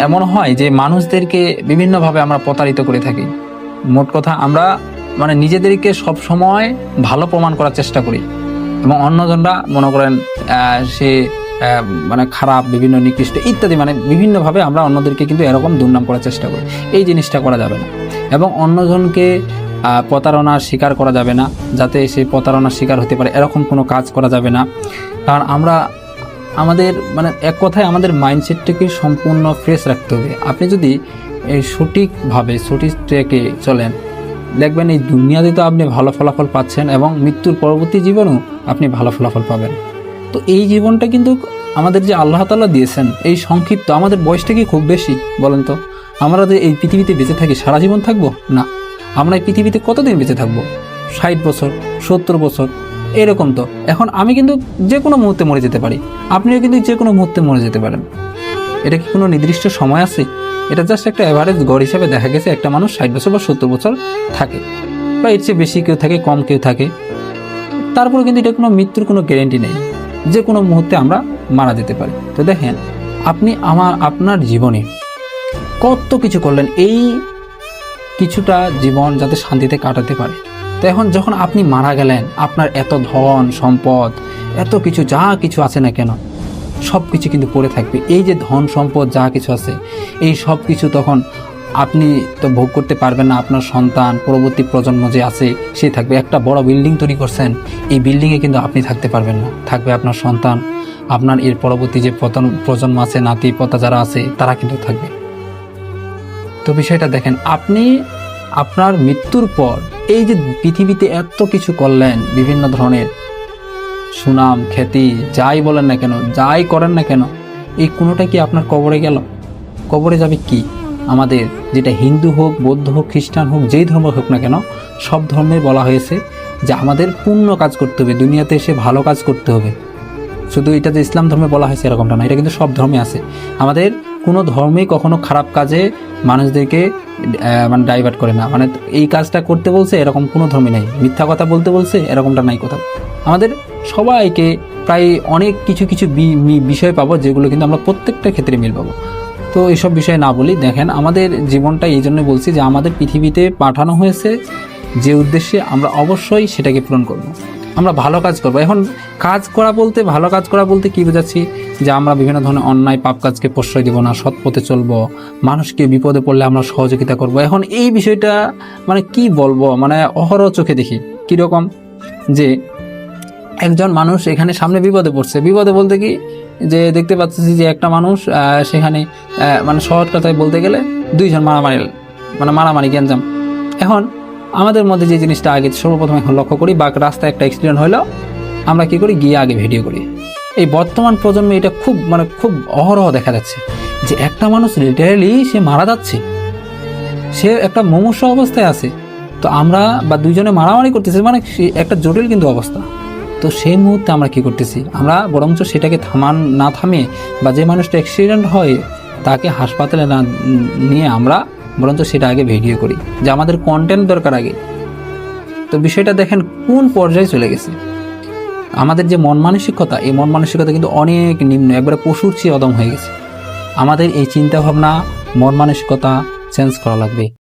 এমন হয় যে মানুষদেরকে বিভিন্নভাবে আমরা প্রতারিত করে থাকি। মোট কথা আমরা নিজেদেরকে সব সময় ভালো প্রমাণ করার চেষ্টা করি এবং অন্যজনরা মনে করেন সে খারাপ, বিভিন্ন নিকৃষ্ট ইত্যাদি, বিভিন্নভাবে আমরা অন্যদেরকে কিন্তু এরকম দুর্নাম করার চেষ্টা করি। এই জিনিসটা করা যাবে না এবং অন্যজনকে প্রতারণার শিকার করা যাবে না, যাতে সে প্রতারণার শিকার হতে পারে এরকম কোনো কাজ করা যাবে না। কারণ আমরা আমাদের এক কথায় আমাদের মাইন্ডসেটটাকে সম্পূর্ণ ফ্রেশ রাখতে হবে। আপনি যদি এই সঠিকভাবে সঠিক ট্র্যাকে চলেন, দেখবেন এই দুনিয়াতে তো আপনি ভালো ফলাফল পাচ্ছেন এবং মৃত্যুর পরবর্তী জীবনেও আপনি ভালো ফলাফল পাবেন। তো এই জীবনটা কিন্তু আমাদের যে আল্লাহ তাআলা দিয়েছেন এই সংক্ষিপ্ত, আমাদের বয়সটা কি খুব বেশি বলেন তো? আমরা যে এই পৃথিবীতে বেঁচে থাকি সারা জীবন থাকবো না। আমরা এই পৃথিবীতে কতদিন বেঁচে থাকবো? 60 বছর, 70 বছর এরকম। তো এখন আমি কিন্তু যে কোনো মুহূর্তে মরে যেতে পারি, আপনিও কিন্তু যে কোনো মুহূর্তে মরে যেতে পারেন। এটা কি কোনো নির্দিষ্ট সময় আছে? এটা জাস্ট একটা অ্যাভারেজ গড় হিসাবে দেখা গেছে একটা মানুষ 60 বছর বা 70 বছর থাকে, বা এর চেয়ে বেশি কেউ থাকে, কম কেউ থাকে। তারপরে কিন্তু এটা কোনো মৃত্যুর কোনো গ্যারেন্টি নেই, যে কোনো মুহূর্তে আমরা মারা যেতে পারি। তো দেখেন, আপনি আপনার জীবনে কত কিছু করলেন এই কিছুটা জীবন যাতে শান্তিতে কাটাতে পারে। তো এখন যখন আপনি মারা গেলেন, আপনার এত ধন সম্পদ, এত কিছু যা কিছু আছে না কেন, সব কিছু কিন্তু পড়ে থাকবে। এই যে ধন সম্পদ যা কিছু আছে, এই সব কিছু তখন আপনি তো ভোগ করতে পারবেন না। আপনার সন্তান, পরবর্তী প্রজন্ম যে আছে সে থাকবে। একটা বড় বিল্ডিং তৈরি করছেন, এই বিল্ডিংয়ে কিন্তু আপনি থাকতে পারবেন না, থাকবে আপনার সন্তান, আপনার এর পরবর্তী যে প্রজন্ম আছে, নাতি পোতা যারা আছে তারা কিন্তু থাকবে। তো বিষয়টা দেখেন, আপনি আপনার মৃত্যুর পর এই যে পৃথিবীতে এত কিছু করলেন, বিভিন্ন ধরনের সুনাম খ্যাতি যাই বলেন না কেন, যাই করেন না কেন, এই কোনোটা কি আপনার কবরে গেল? কবরে যাবে কি? আমাদের যেটা হিন্দু হোক, বৌদ্ধ হোক, খ্রিস্টান হোক, যেই ধর্ম হোক না কেন, সব ধর্মে বলা হয়েছে যে আমাদের পুণ্য কাজ করতে হবে, দুনিয়াতে এসে ভালো কাজ করতে হবে। শুধু এটা যে ইসলাম ধর্মে বলা হয়েছে এরকমটা না, এটা কিন্তু সব ধর্মে আছে। আমাদের কোনো ধর্মেই কখনো খারাপ কাজে মানুষদেরকে ডাইভার্ট করে না। এই কাজটা করতে বলছে এরকম কোনো ধর্মে নেই, মিথ্যা কথা বলতে বলছে এরকমটা নাই কোথাও। আমাদের সবাইকে প্রায় অনেক কিছু বিষয় পাবো, যেগুলো কিন্তু আমরা প্রত্যেকটা ক্ষেত্রে মিল পাবো। তো এইসব বিষয়ে না বলি, দেখেন আমাদের জীবনটা এই জন্য বলছি যে আমাদের পৃথিবীতে পাঠানো হয়েছে যে উদ্দেশ্যে, আমরা অবশ্যই সেটাকে পূরণ করব। আমরা ভালো কাজ করব। এখন ভালো কাজ করা বলতে কি বোঝাচ্ছি? যে আমরা বিভিন্ন ধরনের অন্যায় পাপ কাজকে প্রশ্রয় দিব না, সৎ পথে চলবো, মানুষকে বিপদে পড়লে আমরা সহযোগিতা করব। এখন এই বিষয়টা কি বলবো, অহরহ চোখে দেখি। কীরকম যে একজন মানুষ এখানে সামনে বিপদে পড়ছে, বিপদে বলতে কি যে দেখতে পাচ্ছি যে একটা মানুষ সেখানে শহর কথায় বলতে গেলে দুইজন মারামারি গ্যাঞ্জাম। এখন আমাদের মধ্যে যে জিনিসটা আগে সর্বপ্রথম এখন লক্ষ্য করি, বা রাস্তায় একটা অ্যাক্সিডেন্ট হলো, আমরা কি করি, গিয়ে আগে ভিডিও করি। এই বর্তমান প্রজন্মে এটা খুব অহরহ দেখা যাচ্ছে যে একটা মানুষ লিটারেলি সে মারা যাচ্ছে, সে একটা মুমূর্ষু অবস্থায় আছে, তো আমরা বা দুইজনে মারামারি করতেছি, একটা জটিল কিন্তু অবস্থা। তো সেই মুহূর্তে আমরা কি করতেছি, আমরা বরঞ্চ সেটাকে না থামিয়ে, বা যে মানুষটা অ্যাক্সিডেন্ট হয় তাকে হাসপাতালে না নিয়ে আমরা বরঞ্চ সেটা আগে ভিডিও করি, যে আমাদের কন্টেন্ট দরকার আগে। তো বিষয়টা দেখেন কোন পর্যায়ে চলে গেছে। আমাদের যে মন মানসিকতা, এই মন মানসিকতা কিন্তু অনেক নিম্ন, একবারে পশুর চেয়ে অদম হয়ে গেছে। আমাদের এই চিন্তা ভাবনা, মন মানসিকতা চেঞ্জ করা লাগবে।